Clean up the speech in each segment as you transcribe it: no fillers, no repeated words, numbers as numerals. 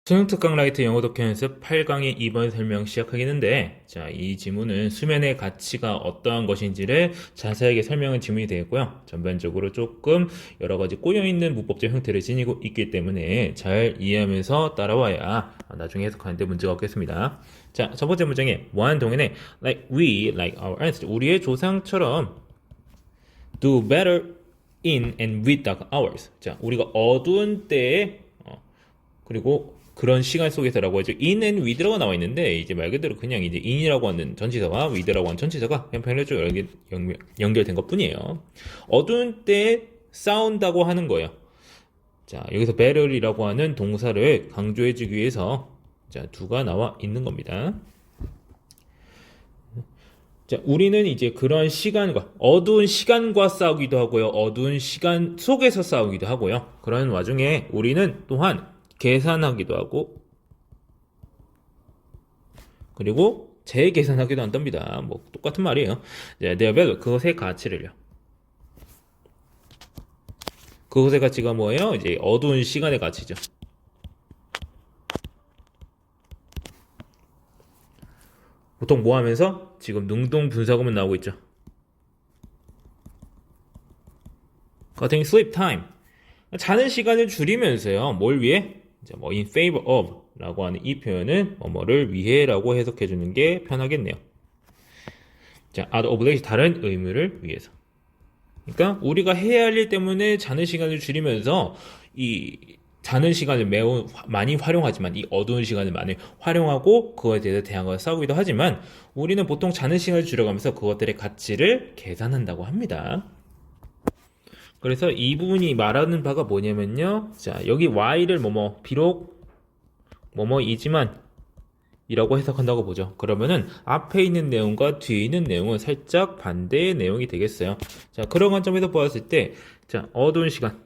수능특강 라이트 영어 독해 연습 8강의 2번 설명 시작하겠는데, 자, 이 지문은 수면의 가치가 어떠한 것인지를 자세하게 설명한 지문이 되겠고요. 전반적으로 조금 여러 가지 꼬여있는 문법적 형태를 지니고 있기 때문에 잘 이해하면서 따라와야 나중에 해석하는데 문제가 없겠습니다. 자, 첫 번째 문장에 one 동현의 like we, like our ancestors, 우리의 조상처럼 do better in and with dark hours. 자, 우리가 어두운 때에 그리고 그런 시간 속에서라고 하죠. in and with라고 나와 있는데 이제 말 그대로 그냥 이제 in이라고 하는 전치사와 with라고 하는 전치사가 그냥 편의적으로 연결된 것 뿐이에요. 어두운 때 싸운다고 하는 거예요. 자, 여기서 better이라고 하는 동사를 강조해주기 위해서 자, do가 나와 있는 겁니다. 자, 우리는 이제 그런 시간과 어두운 시간과 싸우기도 하고요. 어두운 시간 속에서 싸우기도 하고요. 그런 와중에 우리는 또한 계산하기도 하고 그리고 재계산하기도 한답니다. 뭐 똑같은 말이에요. 네, their value, 그것의 가치를요. 그것의 가치가 뭐예요? 이제 어두운 시간의 가치죠. 보통 뭐 하면서? 지금 능동 분사구문 나오고 있죠. cutting sleep time. 자는 시간을 줄이면서요. 뭘 위해? 이제 뭐 in favor of 라고 하는 이 표현은 뭐뭐를 위해라고 해석해 주는 게 편하겠네요. 자, out of obligation, 다른 의무를 위해서. 그러니까 우리가 해야 할 일 때문에 자는 시간을 줄이면서 이 자는 시간을 매우 많이 활용하지만 이 어두운 시간을 많이 활용하고 그거에 대해서 대항하고 싸우기도 하지만 우리는 보통 자는 시간을 줄여가면서 그것들의 가치를 계산한다고 합니다. 그래서 이 부분이 말하는 바가 뭐냐면요. 자, 여기 y를 비록 뭐뭐이지만 이라고 해석한다고 보죠. 그러면은 앞에 있는 내용과 뒤에 있는 내용은 살짝 반대의 내용이 되겠어요. 자, 그런 관점에서 보았을 때, 자, 어두운 시간,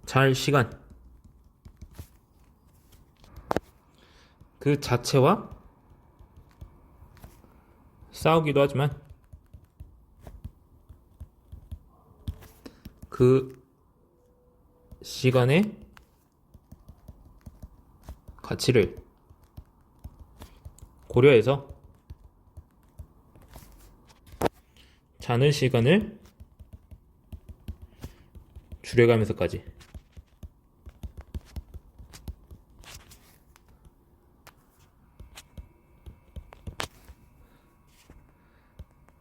잘 시간, 그 자체와 싸우기도 하지만 그 시간의 가치를 고려해서 자는 시간을 줄여가면서까지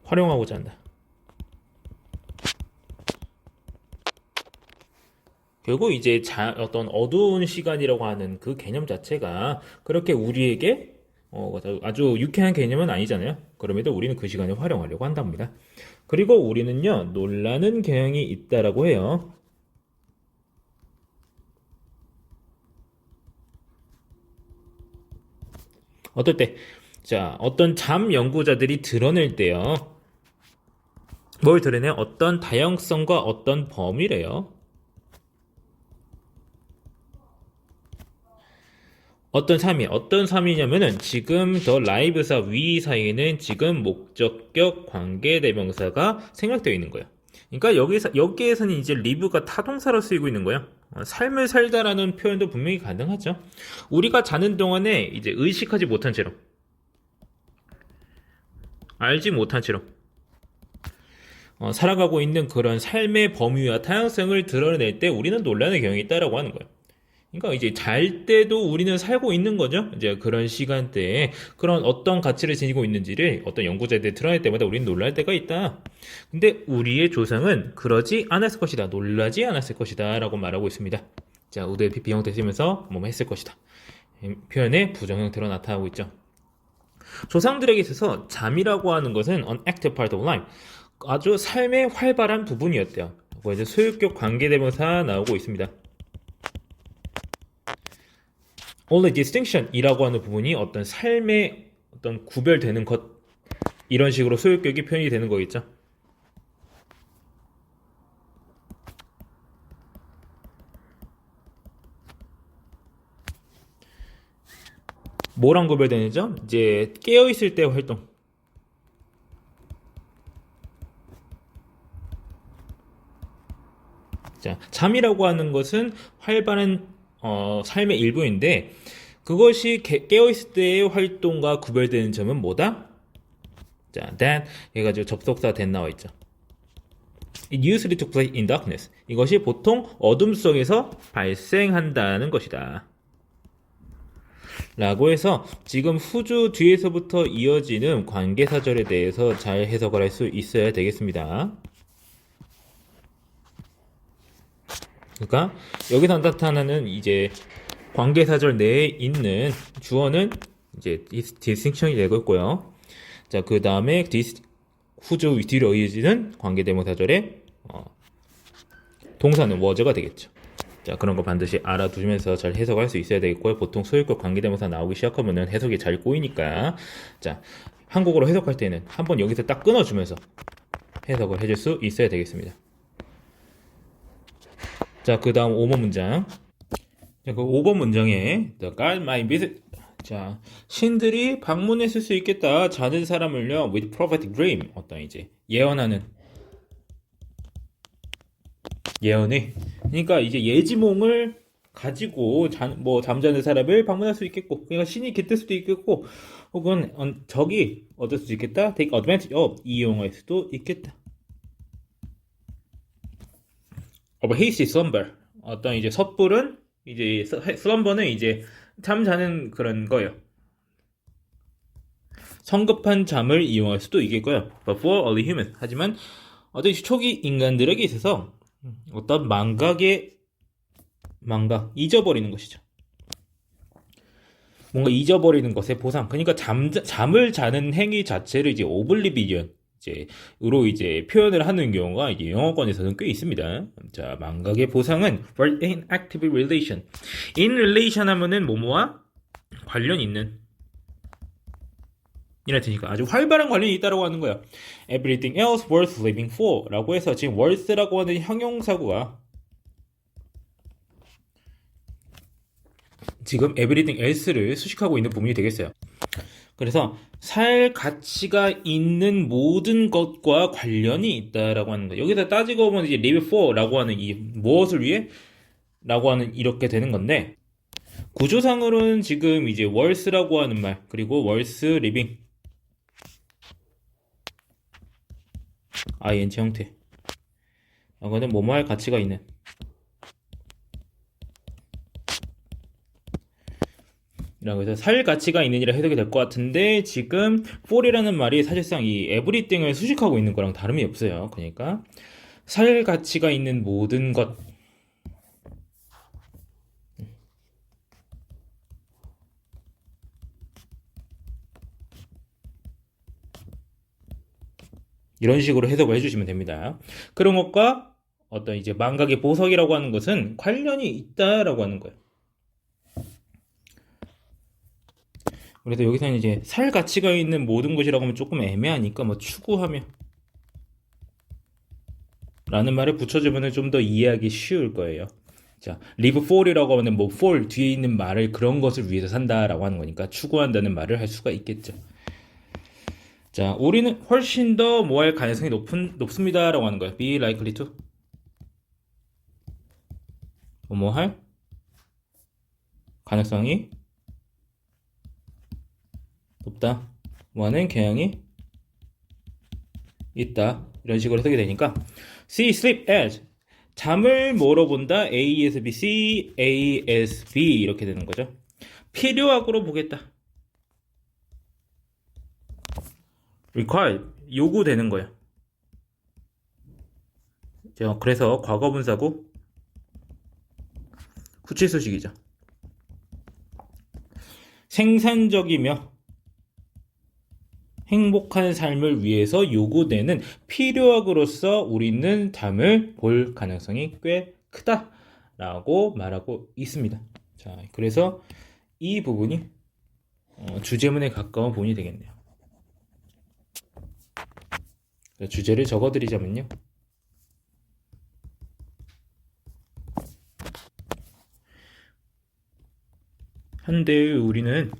활용하고자 한다. 결국 이제 어떤 어두운 시간이라고 하는 그 개념 자체가 그렇게 우리에게 아주 유쾌한 개념은 아니잖아요. 그럼에도 우리는 그 시간을 활용하려고 한답니다. 그리고 우리는요, 놀라는 경향이 있다라고 해요. 어떨 때? 자, 어떤 잠 연구자들이 드러낼 때요. 뭘 드러내? 어떤 다양성과 어떤 범위래요. 어떤 삶이냐면은 지금 더 라이브사 위 사이에는 지금 목적격 관계대명사가 생략되어 있는 거예요. 그러니까 여기에서는 이제 live가 타동사로 쓰이고 있는 거예요. 삶을 살다라는 표현도 분명히 가능하죠. 우리가 자는 동안에 이제 의식하지 못한 채로, 알지 못한 채로, 살아가고 있는 그런 삶의 범위와 다양성을 드러낼 때 우리는 논란의 경향이 있다라고 하는 거예요. 그러니까 이제 잘 때도 우리는 살고 있는 거죠. 이제 그런 시간대에 그런 어떤 가치를 지니고 있는지를 어떤 연구자들이 드러낼 때마다 우리는 놀랄 때가 있다. 근데 우리의 조상은 그러지 않았을 것이다. 놀라지 않았을 것이다. 라고 말하고 있습니다. 자, 우대 PP 형태 쓰면서 뭐뭐 했을 것이다. 표현의 부정 형태로 나타나고 있죠. 조상들에게 있어서 잠이라고 하는 것은 an active part of life. 아주 삶의 활발한 부분이었대요. 이제 소유격 관계대명사 나오고 있습니다. only distinction 이라고 하는 부분이 어떤 삶의 어떤 구별되는 것 이런 식으로 소유격이 표현이 되는 거겠죠. 뭐랑 구별되는죠? 이제 깨어있을 때 활동. 자, 잠이라고 하는 것은 활발한 삶의 일부인데 그것이 깨어있을 때의 활동과 구별되는 점은 뭐다? 자, that 해가지고 접속사 that 나와 있죠. It usually took place in darkness. 이것이 보통 어둠 속에서 발생한다는 것이다. 라고 해서 지금 후주 뒤에서부터 이어지는 관계사절에 대해서 잘 해석을 할 수 있어야 되겠습니다. 그러니까 여기서 나타나는 이제 관계사절 내에 있는 주어는 이제 distinction이 되고 있고요. 자, 그 다음에 후주 뒤로 이어지는 관계대명사절의 동사는 was가 되겠죠. 자, 그런 거 반드시 알아두면서 잘 해석할 수 있어야 되겠고요. 보통 소유격 관계대명사 나오기 시작하면은 해석이 잘 꼬이니까. 자, 한국어로 해석할 때는 한번 여기서 딱 끊어주면서 해석을 해줄 수 있어야 되겠습니다. 자, 그 다음 5번 문장. 자, 그 5번 문장에 The God might visit. 자, 신들이 방문했을 수 있겠다. 자는 사람을요, with prophetic dream. 어떤 이제 예언하는 예언이. 그러니까 이제 예지몽을 가지고 잠자는 사람을 방문할 수 있겠고, 그러니까 신이 깃들 수도 있겠고, 혹은 적이 얻을 수도 있겠다. take advantage of 이용할 수도 있겠다. of hasty slumber. 어떤 이제 섣부른 이제 slumber는 이제 잠자는 그런 거예요. 성급한 잠을 이용할 수도 있겠고요. But for early humans. 하지만 어떤 초기 인간들에게 있어서 어떤 잊어버리는 것이죠. 뭔가 잊어버리는 것의 보상. 그러니까 잠을 자는 행위 자체를 이제 oblivion 으로 이제 표현을 하는 경우가 이제 영어권에서는 꽤 있습니다. 자, 망각의 보상은 in active relation. in relation 하면은 뭐뭐와 관련 있는 이라 테니까 아주 활발한 관련이 있다라고 하는 거예요. Everything else worth living for 라고 해서 지금 worth라고 하는 형용사구가 지금 everything else를 수식하고 있는 부분이 되겠어요. 그래서 살 가치가 있는 모든 것과 관련이 있다라고 하는 거예요. 여기서 따지고 보면 이제 live for라고 하는 이 무엇을 위해? 라고 하는 이렇게 되는 건데 구조상으로는 지금 이제 worth라고 하는 말 그리고 worth living ing 형태 이거는 뭐뭐 할 가치가 있는 라고 해서 살 가치가 있는이라 해석이 될 것 같은데 지금 for이라는 말이 사실상 이 everything을 수식하고 있는 거랑 다름이 없어요. 그러니까 살 가치가 있는 모든 것 이런 식으로 해석을 해주시면 됩니다. 그런 것과 어떤 이제 망각의 보석이라고 하는 것은 관련이 있다라고 하는 거예요. 그래서 여기서는 이제 살 가치가 있는 모든 것이라고 하면 조금 애매하니까 뭐 추구하며 라는 말을 붙여주면 좀 더 이해하기 쉬울 거예요. 자, live for이라고 하면 뭐 for 뒤에 있는 말을 그런 것을 위해서 산다라고 하는 거니까 추구한다는 말을 할 수가 있겠죠. 자, 우리는 훨씬 더 뭐 할 가능성이 높습니다 라고 하는 거예요. be likely to 뭐 할 가능성이 높다. 뭐하는 경향이 있다. 이런 식으로 해석이 되니까 see sleep as 잠을 뭐로 본다? A as B, C, A as B 이렇게 되는 거죠. 필요하고로 보겠다. required 요구되는 거예요. 그래서 과거분사고 후치수식이죠. 생산적이며 행복한 삶을 위해서 요구되는 필요악으로서 우리는 잠을 볼 가능성이 꽤 크다라고 말하고 있습니다. 자, 그래서 이 부분이 주제문에 가까운 부분이 되겠네요. 주제를 적어드리자면요. 현대 우리는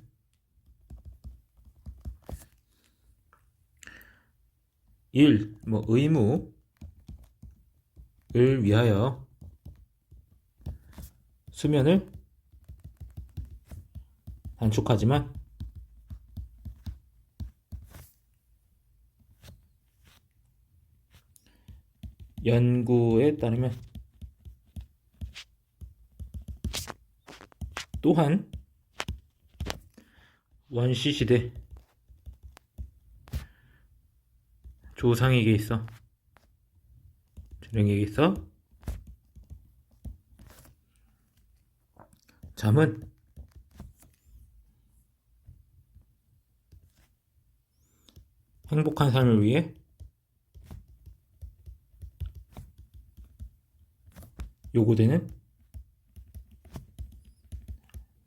의무를 위하여 수면을 단축하지만 연구에 따르면 또한 원시시대 조상에게 있어 주령에게 있어 잠은 행복한 삶을 위해 요구되는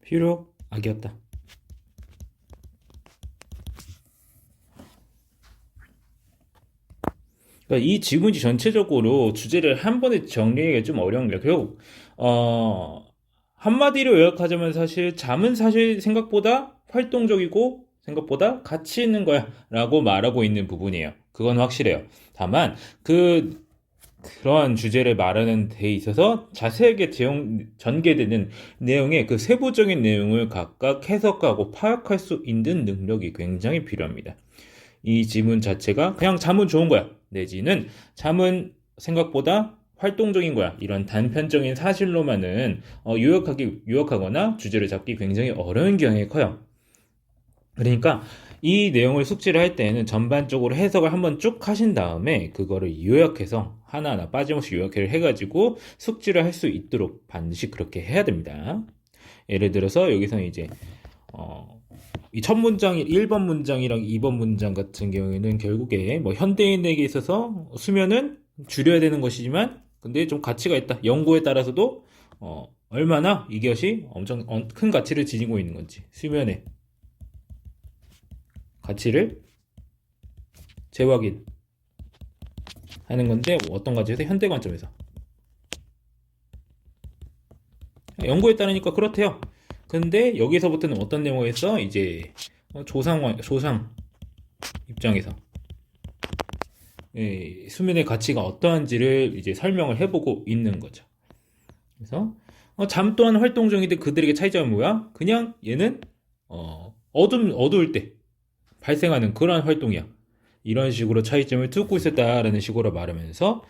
필요악이었다. 그러니까 이 지문지 전체적으로 주제를 한 번에 정리하기가 좀 어려운 게 결국 한마디로 요약하자면 사실 잠은 사실 생각보다 활동적이고 생각보다 가치 있는 거야 라고 말하고 있는 부분이에요. 그건 확실해요. 다만 그러한 주제를 말하는 데 있어서 자세하게 전개되는 내용의 그 세부적인 내용을 각각 해석하고 파악할 수 있는 능력이 굉장히 필요합니다. 이 지문 자체가 그냥 잠은 좋은 거야 내지는 잠은 생각보다 활동적인 거야 이런 단편적인 사실로만은 요약하거나 주제를 잡기 굉장히 어려운 경향이 커요. 그러니까 이 내용을 숙지를 할 때는 전반적으로 해석을 한번 쭉 하신 다음에 그거를 요약해서 하나하나 빠짐없이 요약을 해가지고 숙지를 할 수 있도록 반드시 그렇게 해야 됩니다. 예를 들어서 여기서 이제 이 첫 문장 1번 문장이랑 2번 문장 같은 경우에는 결국에 뭐 현대인에게 있어서 수면은 줄여야 되는 것이지만 근데 좀 가치가 있다. 연구에 따라서도 얼마나 이것이 엄청 큰 가치를 지니고 있는 건지 수면의 가치를 재확인 하는 건데 어떤 가치에서 현대 관점에서 연구에 따르니까 그렇대요. 근데 여기서부터는 어떤 내용에서 이제 조상 입장에서 수면의 가치가 어떠한지를 이제 설명을 해보고 있는 거죠. 그래서 잠 또한 활동적인데 그들에게 차이점은 뭐야? 그냥 얘는 어두울 때 발생하는 그러한 활동이야. 이런 식으로 차이점을 두고 있었다라는 식으로 말하면서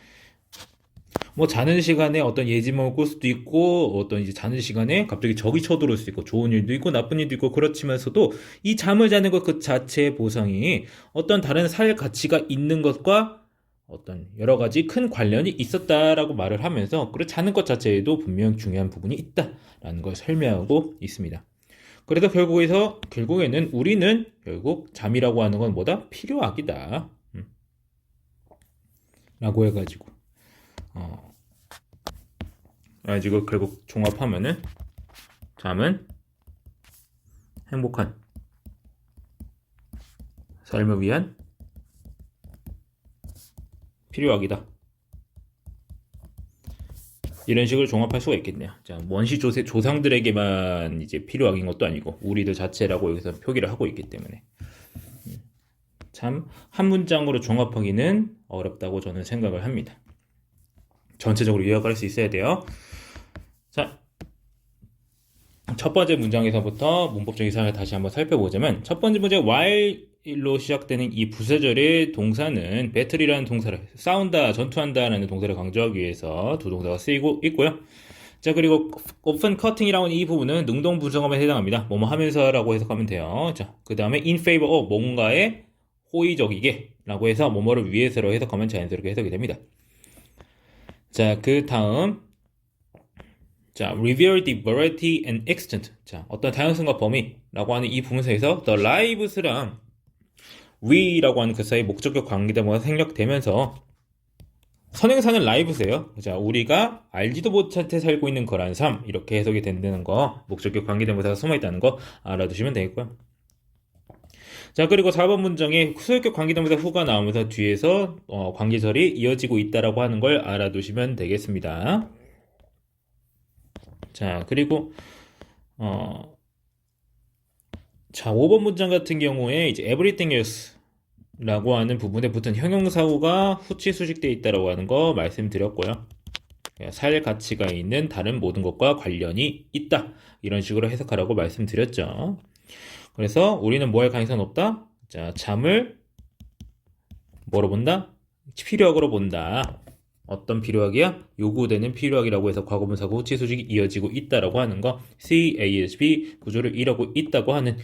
뭐 자는 시간에 어떤 예지몽을 꿀 수도 있고 어떤 이제 자는 시간에 갑자기 적이 쳐들어올 수 있고 좋은 일도 있고 나쁜 일도 있고 그렇지만서도 이 잠을 자는 것 그 자체의 보상이 어떤 다른 살 가치가 있는 것과 어떤 여러 가지 큰 관련이 있었다라고 말을 하면서 그리고 자는 것 자체에도 분명 중요한 부분이 있다라는 걸 설명하고 있습니다. 그래서 결국에는 우리는 결국 잠이라고 하는 건 뭐다? 필요악이다. 라고 해가지고 가지고 결국 종합하면은 잠은 행복한 삶을 위한 필요악이다. 이런 식으로 종합할 수가 있겠네요. 자, 원시 조상들에게만 이제 필요악인 것도 아니고 우리들 자체라고 여기서 표기를 하고 있기 때문에 참 한 문장으로 종합하기는 어렵다고 저는 생각을 합니다. 전체적으로 요약할 수 있어야 돼요. 자, 첫 번째 문장에서부터 문법적인 사항을 다시 한번 살펴보자면 첫 번째 문제 while로 시작되는 이 부사절의 동사는 배틀이라는 동사를 싸운다, 전투한다라는 동사를 강조하기 위해서 두 동사가 쓰이고 있고요. 자, 그리고 often cutting이라는 이 부분은 능동 부정어에 해당합니다. 뭐뭐 하면서라고 해석하면 돼요. 자, 그 다음에 in favor of 뭔가에 호의적이게 라고 해서 뭐뭐를 위해서로 해석하면 자연스럽게 해석이 됩니다. 자, 그 다음 자, reveal the variety and extent. 자, 어떤 다양성과 범위라고 하는 이 부분에서 the lives랑 we라고 하는 그 사이 목적격 관계대명사가 생략되면서 선행사는 live세요. 자, 우리가 알지도 못해 살고 있는 거란 삶 이렇게 해석이 된다는 거 목적격 관계대명사가 숨어있다는 거 알아두시면 되겠고요. 자, 그리고 4번 문장에 소유격 관계대명사 후가 나오면서 뒤에서 관계절이 이어지고 있다라고 하는 걸 알아두시면 되겠습니다. 자, 그리고 자, 5번 문장 같은 경우에 이제 everything else라고 하는 부분에 붙은 형용사구가 후치 수식되어 있다라고 하는 거 말씀드렸고요. 살 가치가 있는 다른 모든 것과 관련이 있다. 이런 식으로 해석하라고 말씀드렸죠. 그래서 우리는 뭐 할 가능성이 높다? 자, 잠을 뭐로 본다? 필요하고로 본다. 어떤 필요하기야? 요구되는 필요하기라고 해서 과거분사구 후치 수직이 이어지고 있다라고 하는 거, CASB 구조를 이루고 있다고 하는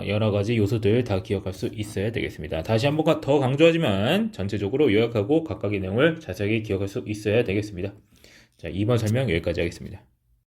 여러 가지 요소들 다 기억할 수 있어야 되겠습니다. 다시 한 번 더 강조하지만 전체적으로 요약하고 각각의 내용을 자세하게 기억할 수 있어야 되겠습니다. 자, 2번 설명 여기까지 하겠습니다.